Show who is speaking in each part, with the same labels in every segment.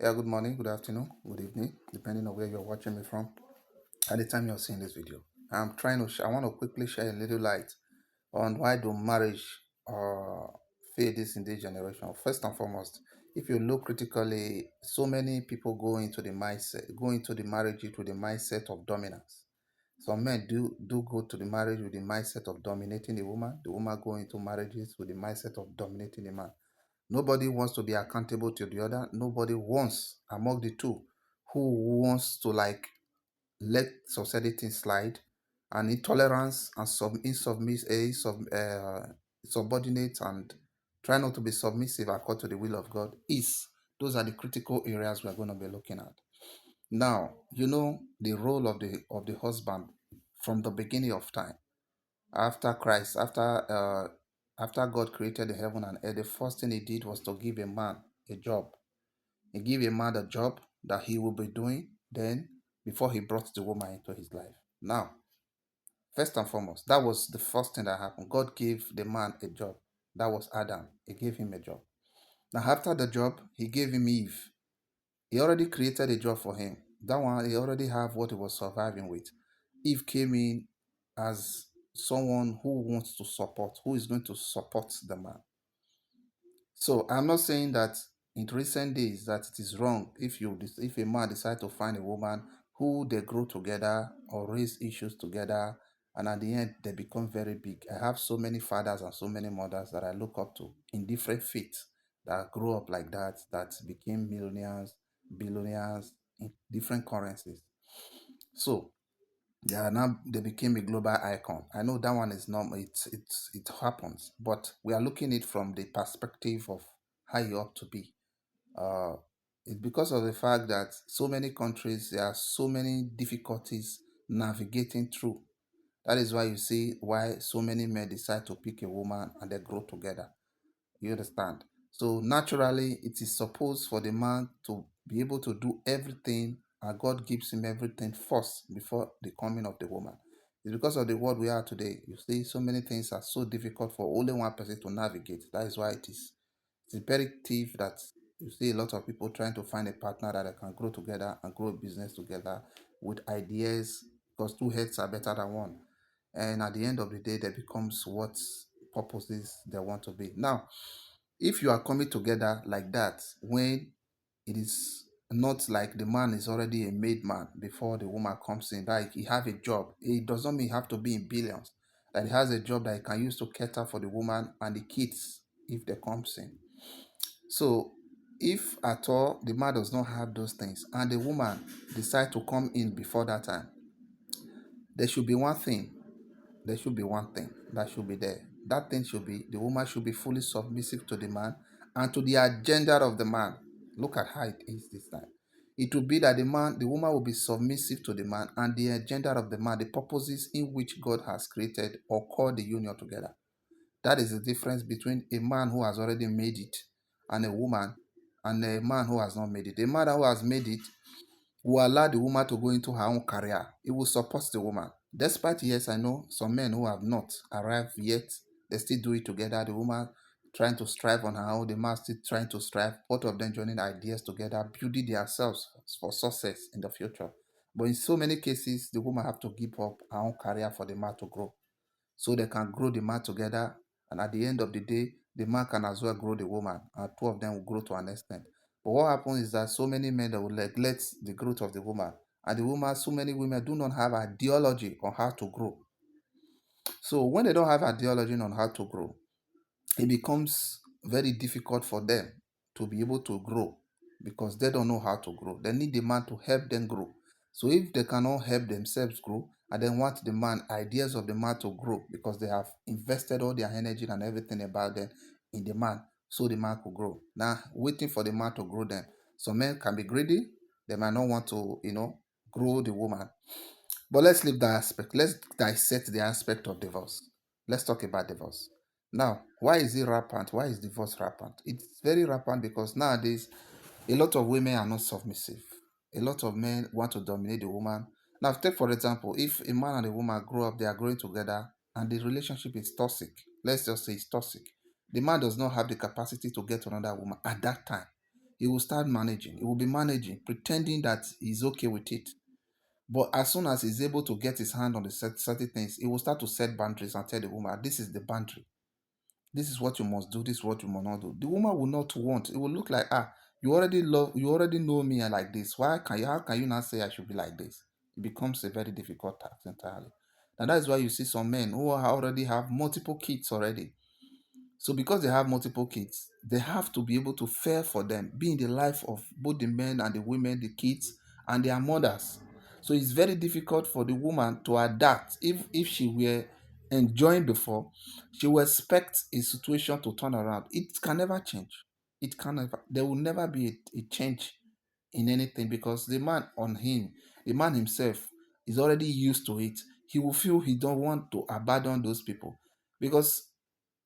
Speaker 1: Yeah, good morning, good afternoon, good evening, depending on where you're watching me from. At the time you're seeing this video, I want to quickly share a little light on why do marriage fail this in this generation. First and foremost, if you look critically, so many people go into the marriage with the mindset of dominance. Some men do go to the marriage with the mindset of dominating the woman. The woman go into marriages with the mindset of dominating the man. Nobody wants to be accountable to the other. Nobody wants among the two who wants to let society slide, and intolerance and subordinate and try not to be submissive according to the will of God is. Those are the critical areas we are going to be looking at. Now, the role of the husband from the beginning of time after Christ, after God created the heaven and earth, the first thing he did was to give a man a job. He gave a man a job that he will be doing then before he brought the woman into his life. Now, first and foremost, that was the first thing that happened. God gave the man a job. That was Adam. He gave him a job. Now, after the job, he gave him Eve. He already created a job for him. That one, he already have what he was surviving with. Eve came in as someone who wants to support, who is going to support the man. So I'm not saying that in recent days that it is wrong if a man decide to find a woman who they grow together or raise issues together, and at the end they become very big. I have so many fathers and so many mothers that I look up to in different faiths that grew up like that became millionaires, billionaires in different currencies. So they became a global icon. I know that one is normal. It happens, but we are looking at it from the perspective of how you ought to be. Uh, it's because of the fact that so many countries there are so many difficulties navigating through. That is why you see why so many men decide to pick a woman and they grow together. You understand? So naturally, it is supposed for the man to be able to do everything, and God gives him everything first before the coming of the woman. It's because of the world we are today. You see, so many things are so difficult for only one person to navigate. That is why it's imperative that you see a lot of people trying to find a partner that they can grow together and grow a business together with ideas, because two heads are better than one. And at the end of the day, that becomes what purposes they want to be. Now, if you are coming together like that, when it is not like the man is already a made man before the woman comes in, like he have a job, it does not mean he have to be in billions. That he has a job that he can use to cater for the woman and the kids if they comes in. So if at all the man does not have those things and the woman decide to come in before that time, there should be one thing. There should be one thing that should be there. That thing should be the woman should be fully submissive to the man and to the agenda of the man. Look at how it is this time. It will be that the woman will be submissive to the man and the agenda of the man, the purposes in which God has created or called the union together. That is the difference between a man who has already made it and a woman and a man who has not made it. A man who has made it will allow the woman to go into her own career. It will support the woman. Despite, yes, I know some men who have not arrived yet, they still do it together. The woman trying to strive on her own, the man still trying to strive, both of them joining ideas together, building themselves for success in the future. But in so many cases, the woman have to give up her own career for the man to grow. So they can grow the man together, and at the end of the day, the man can as well grow the woman, and two of them will grow to an extent. But what happens is that so many men that will neglect the growth of the woman, and the woman, so many women do not have ideology on how to grow. So when they don't have ideology on how to grow, it becomes very difficult for them to be able to grow because they don't know how to grow. They need the man to help them grow. So if they cannot help themselves grow and then want the man, ideas of the man to grow because they have invested all their energy and everything about them in the man, so the man could grow. Now, waiting for the man to grow them. Some men can be greedy. They might not want to, grow the woman. But let's leave that aspect. Let's dissect the aspect of divorce. Let's talk about divorce. Now, why is it rampant? Why is divorce rampant? It's very rampant because nowadays a lot of women are not submissive. A lot of men want to dominate the woman. Now, take for example, if a man and a woman grow up, they are growing together, and the relationship is toxic. Let's just say it's toxic. The man does not have the capacity to get another woman at that time. he will start managing. He will be managing, pretending that he's okay with it. But as soon as he's able to get his hand on the certain things, he will start to set boundaries and tell the woman, this is the boundary. This is what you must do. This is what you must not do. The woman will not want. It will look like, you already know me like this. How can you not say I should be like this? It becomes a very difficult task entirely. And that is why you see some men who already have multiple kids already. So because they have multiple kids, they have to be able to fare for them, be in the life of both the men and the women, the kids, and their mothers. So it's very difficult for the woman to adapt. If she were enjoying before, she will expect a situation to turn around. It can never change. It can never. There will never be a change in anything because the man himself is already used to it. He will feel he don't want to abandon those people because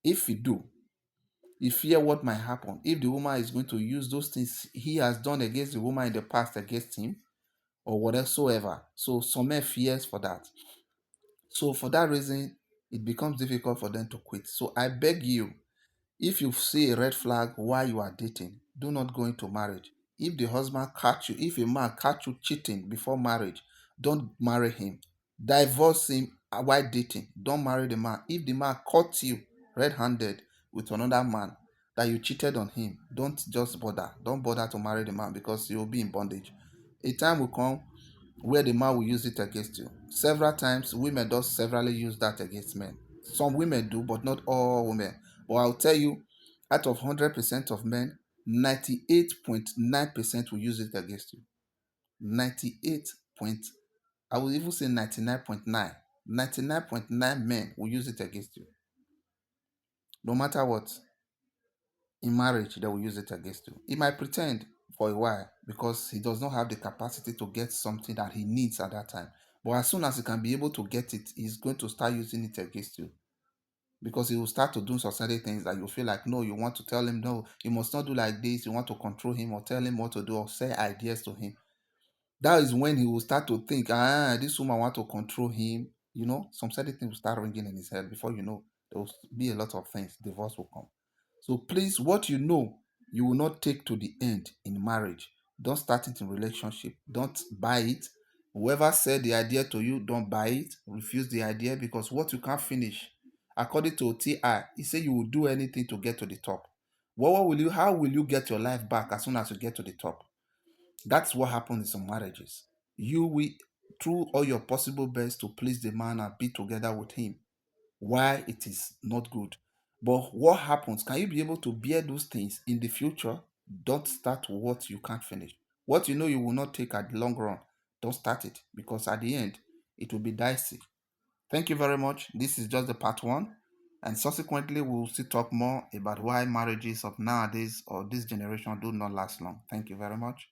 Speaker 1: if he do, he fear what might happen if the woman is going to use those things he has done against the woman in the past against him or whatsoever. So some men fears for that. So for that reason, it becomes difficult for them to quit. So I beg you, if you see a red flag while you are dating, do not go into marriage. If the husband catch you, if a man catch you cheating before marriage, don't marry him. Divorce him while dating. Don't marry the man. If the man caught you red-handed with another man that you cheated on him, don't just bother. Don't bother to marry the man because you'll be in bondage. A time will come where the man will use it against you. Several times, women do severally use that against men. Some women do, but not all women. But I'll tell you, out of 100% of men, 98.9% will use it against you. 98 point, I will even say 99.9. 99.9 men will use it against you. No matter what, in marriage, they will use it against you. He might pretend for a while because he does not have the capacity to get something that he needs at that time. But as soon as he can be able to get it, he's going to start using it against you because he will start to do society things that you feel like, no, you want to tell him, no, you must not do like this. You want to control him or tell him what to do or say ideas to him. That is when he will start to think, this woman want to control him. Some certain things will start ringing in his head. Before you know, there will be a lot of things. Divorce will come. So please, what you know, you will not take to the end in marriage. Don't start it in relationship. Don't buy it. Whoever said the idea to you, don't buy it. Refuse the idea because what you can't finish, according to T.I., he said you will do anything to get to the top. How will you get your life back as soon as you get to the top? That's what happens in some marriages. You will, through all your possible best to please the man and be together with him, why it is not good. But what happens? Can you be able to bear those things in the future? Don't start what you can't finish. What you know you will not take at the long run, don't start it because at the end, it will be dicey. Thank you very much. This is just the part one. And subsequently, we'll still talk more about why marriages of nowadays or this generation do not last long. Thank you very much.